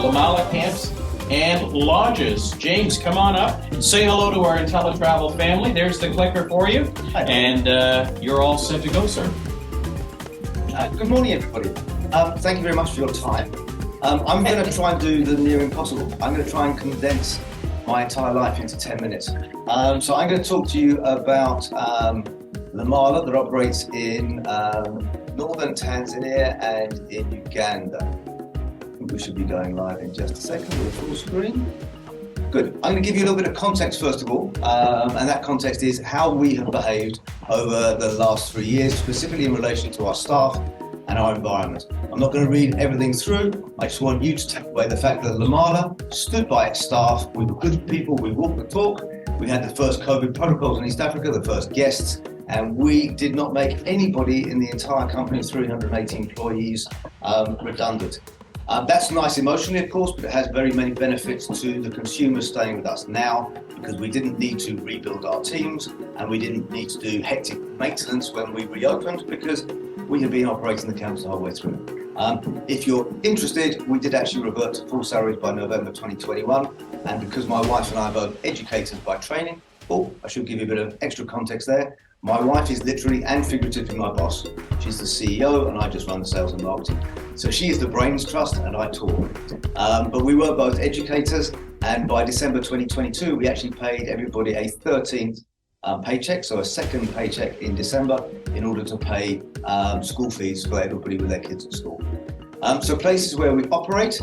Lamala camps and lodges. James, come on up. Say hello to our IntelliTravel family. There's the clicker for you. Hi. And you're all set to go, sir. Good morning, everybody. Thank you very much for your time. I'm going to try and do the near impossible. I'm going to try and condense my entire life into 10 minutes. So I'm going to talk to you about Lamala that operates in northern Tanzania and in Uganda. I think we should be going live in just a second with a full screen. Good. I'm going to give you a little bit of context first of all, and that context is how we have behaved over the last 3 years, specifically in relation to our staff and our environment. I'm not going to read everything through. I just want you to take away the fact that Lamala stood by its staff. We were good people. We walked the talk. We had the first COVID protocols in East Africa, the first guests, and we did not make anybody in the entire company of 380 employees redundant. That's nice emotionally, of course, but it has very many benefits to the consumers staying with us now, because we didn't need to rebuild our teams and we didn't need to do hectic maintenance when we reopened, because we have been operating the camps the whole way through. If you're interested, we did actually revert to full salaries by November 2021, and because my wife and I are both educators by training, I should give you a bit of extra context there. My wife is literally and figuratively my boss. She's the CEO and I just run the sales and marketing. So she is the brains trust and I talk. But we were both educators, and by December 2022, we actually paid everybody a 13th paycheck, so a second paycheck in December, in order to pay school fees for everybody with their kids at school. So places where we operate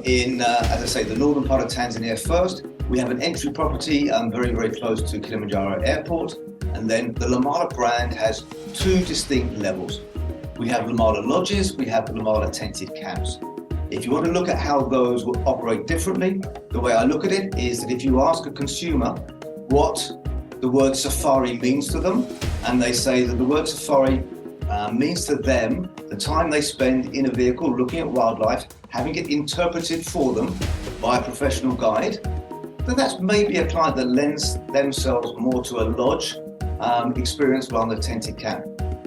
in, as I say, the northern part of Tanzania first. We have an entry property very, very close to Kilimanjaro Airport. And then the Lamala brand has two distinct levels. We have Lamala lodges, we have Lamala tented camps. If you want to look at how those will operate differently, the way I look at it is that if you ask a consumer what the word safari means to them, and they say that the word safari means to them the time they spend in a vehicle looking at wildlife, having it interpreted for them by a professional guide, then that's maybe a client that lends themselves more to a lodge experience rather than a tented camp.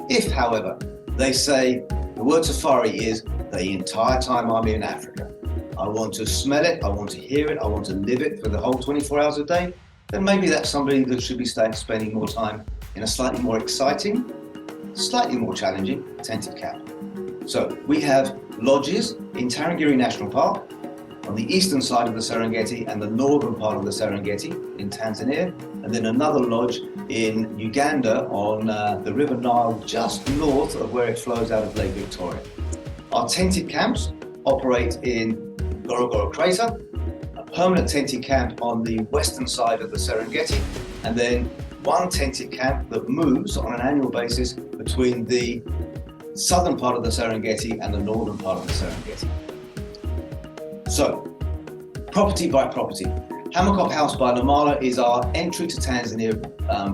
If, however, they say the word safari is the entire time I'm in Africa, I want to smell it, I want to hear it, I want to live it for the whole 24 hours a day, then maybe that's somebody that should be spending more time in a slightly more exciting, slightly more challenging tented camp. So we have lodges in Tarangire National Park on the eastern side of the Serengeti and the northern part of the Serengeti in Tanzania, and then another lodge in Uganda on the River Nile just north of where it flows out of Lake Victoria. Our tented camps operate in Ngorongoro Crater, a permanent tented camp on the western side of the Serengeti, and then one tented camp that moves on an annual basis between the southern part of the Serengeti and the northern part of the Serengeti. So, property by property. Hamakop House by Lamala is our entry to Tanzania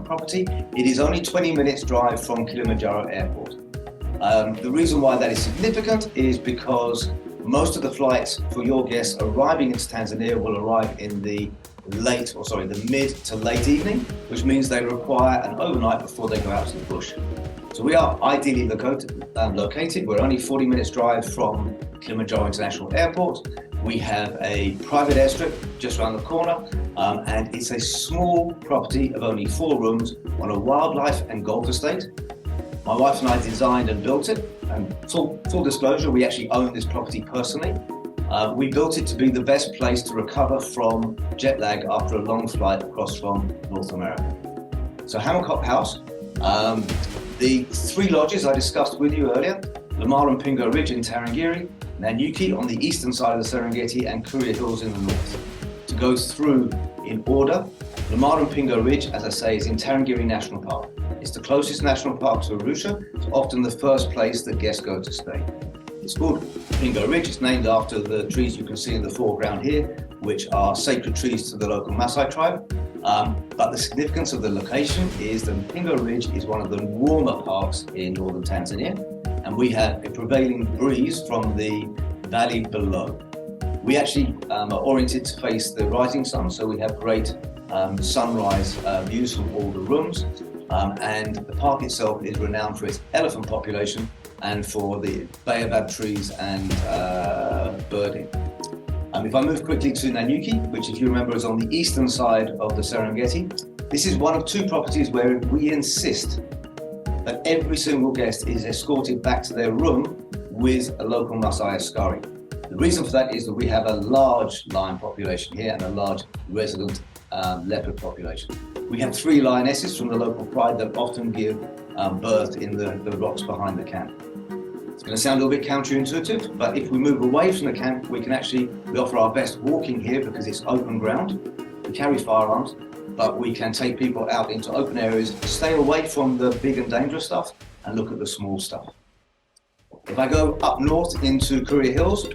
property. It is only 20 minutes drive from Kilimanjaro Airport. The reason why that is significant is because most of the flights for your guests arriving into Tanzania will arrive in the mid to late evening, which means they require an overnight before they go out to the bush. So we are ideally located. We're only 40 minutes drive from Kilimanjaro International Airport. We have a private airstrip just around the corner, and it's a small property of only 4 rooms on a wildlife and golf estate. My wife and I designed and built it, and full disclosure, we actually own this property personally. We built it to be the best place to recover from jet lag after a long flight across from North America. So Hamakop House, the 3 lodges I discussed with you earlier, Lamala and Pingo Ridge in Tarangire, Nanyuki on the eastern side of the Serengeti, and Kuria Hills in the north. To go through in order, Lamala and Pingo Ridge, as I say, is in Tarangire National Park. It's the closest national park to Arusha. It's often the first place that guests go to stay. It's called Pingo Ridge. It's named after the trees you can see in the foreground here, which are sacred trees to the local Maasai tribe. But the significance of the location is that Pingo Ridge is one of the warmer parks in northern Tanzania, and we have a prevailing breeze from the valley below. We actually are oriented to face the rising sun, so we have great sunrise views from all the rooms. And the park itself is renowned for its elephant population and for the baobab trees and birding. If I move quickly to Nanyuki, which if you remember is on the eastern side of the Serengeti, this is one of two properties where we insist that every single guest is escorted back to their room with a local Maasai askari. The reason for that is that we have a large lion population here and a large resident leopard population. We have 3 lionesses from the local pride that often give birth in the rocks behind the camp. It's going to sound a little bit counterintuitive, but if we move away from the camp, we offer our best walking here because it's open ground. We carry firearms, but we can take people out into open areas, stay away from the big and dangerous stuff, and look at the small stuff. If I go up north into Kuria Hills,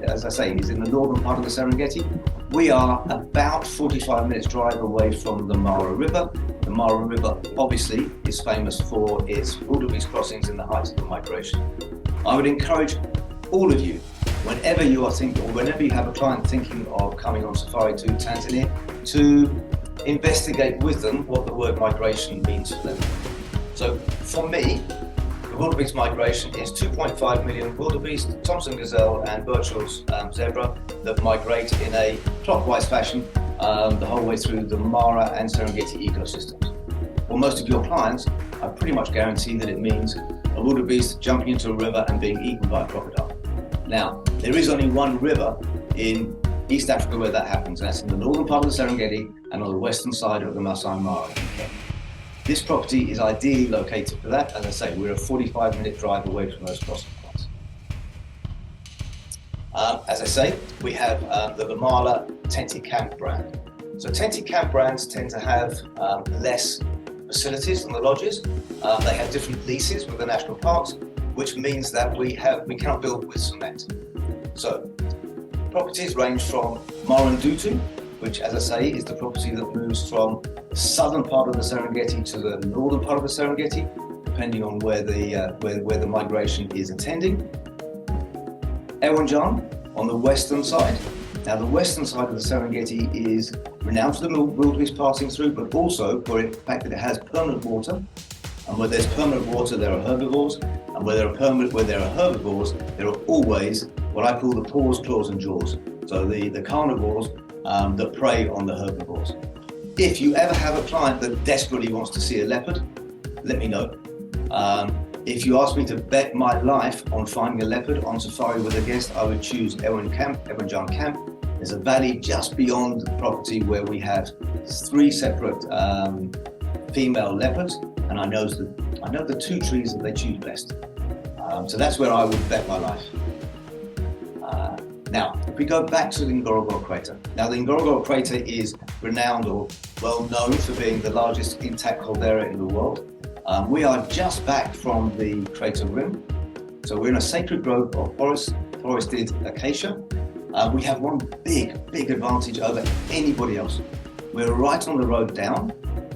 as I say, is in the northern part of the Serengeti. We are about 45 minutes drive away from the Mara River. The Mara River obviously is famous for its wildebeest crossings in the height of the migration. I would encourage all of you, whenever you are thinking, or whenever you have a client thinking of coming on safari to Tanzania, to investigate with them what the word migration means for them. So for me, the wildebeest migration is 2.5 million wildebeest, Thompson gazelle and Burchell's zebra that migrate in a clockwise fashion the whole way through the Mara and Serengeti ecosystems. For most of your clients, I pretty much guarantee that it means a wildebeest jumping into a river and being eaten by a crocodile. Now, there is only one river in East Africa where that happens, and that's in the northern part of the Serengeti and on the western side of the Masai Mara in Kenya. This property is ideally located for that. As I say, we're a 45-minute drive away from those crossing points. As I say, we have the Lamala Tenti Camp brand. So Tenti Camp brands tend to have less facilities than the lodges. They have different leases with the national parks, which means that we cannot build with cement. So properties range from Marandutu, which, as I say, is the property that moves from the southern part of the Serengeti to the northern part of the Serengeti, depending on where the migration is intending. Ewanjan on the western side. Now, the western side of the Serengeti is renowned for the wildebeest passing through, but also for the fact that it has permanent water. And where there's permanent water, there are herbivores. And where there are herbivores, there are always what I call the paws, claws, and jaws. So the carnivores that prey on the herbivores. If you ever have a client that desperately wants to see a leopard, let me know. If you ask me to bet my life on finding a leopard on safari with a guest, I would choose Ewanjan Camp. There's a valley just beyond the property where we have 3 separate female leopards, and I know the 2 trees that they choose best. So that's where I would bet my life. Now, if we go back to the Ngorongoro crater. Now, the Ngorongoro crater is renowned or well known for being the largest intact caldera in the world. We are just back from the crater rim. So we're in a sacred grove of forested acacia. We have one big advantage over anybody else. We're right on the road down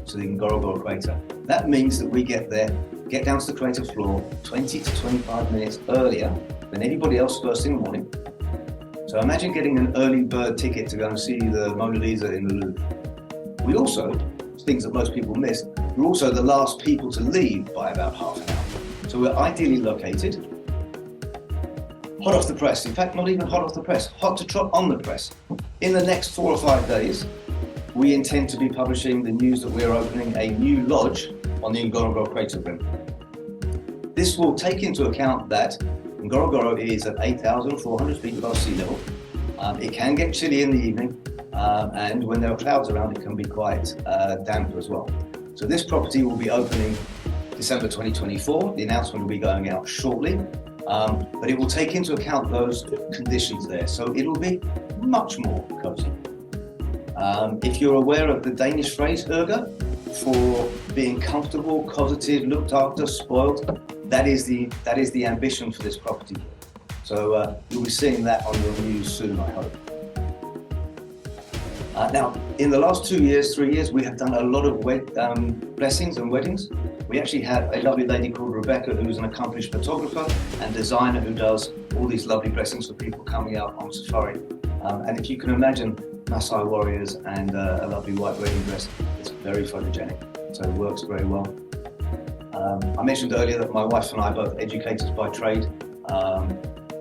to the Ngorongoro crater. That means that we get down to the crater floor 20 to 25 minutes earlier than anybody else first thing in the morning. So imagine getting an early bird ticket to go and see the Mona Lisa in the Louvre. We also, things that most people miss, we're also the last people to leave by about half an hour. So we're ideally located, hot off the press. In fact, not even hot off the press, hot to trot on the press. In the next 4 or 5 days, we intend to be publishing the news that we're opening a new lodge on the Ngorongoro crater rim. This will take into account that Ngorongoro is at 8,400 feet above sea level. It can get chilly in the evening, and when there are clouds around, it can be quite damp as well. So this property will be opening December 2024. The announcement will be going out shortly, but it will take into account those conditions there. So it'll be much more cozy. If you're aware of the Danish phrase "hygge" for being comfortable, cosseted, looked after, spoiled, that is the ambition for this property. So you'll be seeing that on your news soon, I hope. Now, in the last 2 years, 3 years, we have done a lot of blessings and weddings. We actually have a lovely lady called Rebecca, who's an accomplished photographer and designer who does all these lovely blessings for people coming out on safari. And if you can imagine Maasai warriors and a lovely white wedding dress, it's very photogenic, so it works very well. I mentioned earlier that my wife and I are both educators by trade.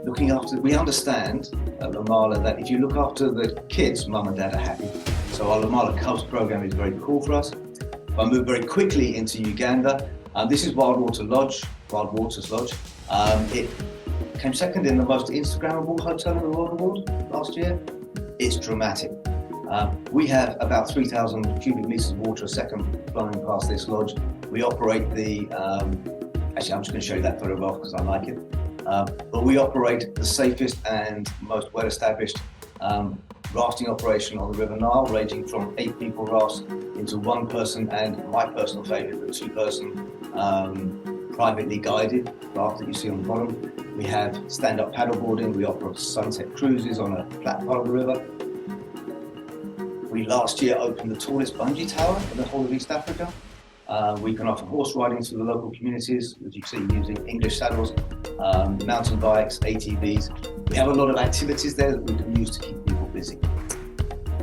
we understand at Lamala that if you look after the kids, mum and dad are happy. So our Lamala Cubs program is very cool for us. I moved very quickly into Uganda. This is Wild Waters Lodge. It came second in the most Instagrammable hotel in the world award last year. It's dramatic. We have about 3,000 cubic meters of water a second flowing past this lodge. We operate the, actually I'm just going to show you that photograph because I like it. But we operate the safest and most well-established rafting operation on the River Nile, ranging from 8 people rafts into 1 person and my personal favourite, the 2-person privately guided raft that you see on the bottom. We have stand-up paddleboarding. We operate sunset cruises on a flat part of the river. We last year opened the tallest bungee tower in the whole of East Africa. We can offer horse riding to the local communities, as you see, using English saddles, mountain bikes, ATVs. We have a lot of activities there that we can use to keep people busy.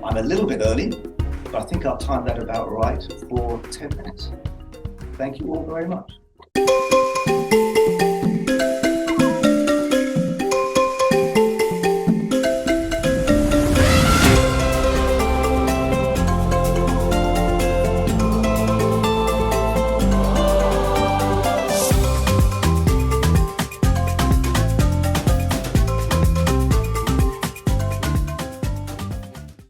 I'm a little bit early, but I think I've timed that about right for 10 minutes. Thank you all very much.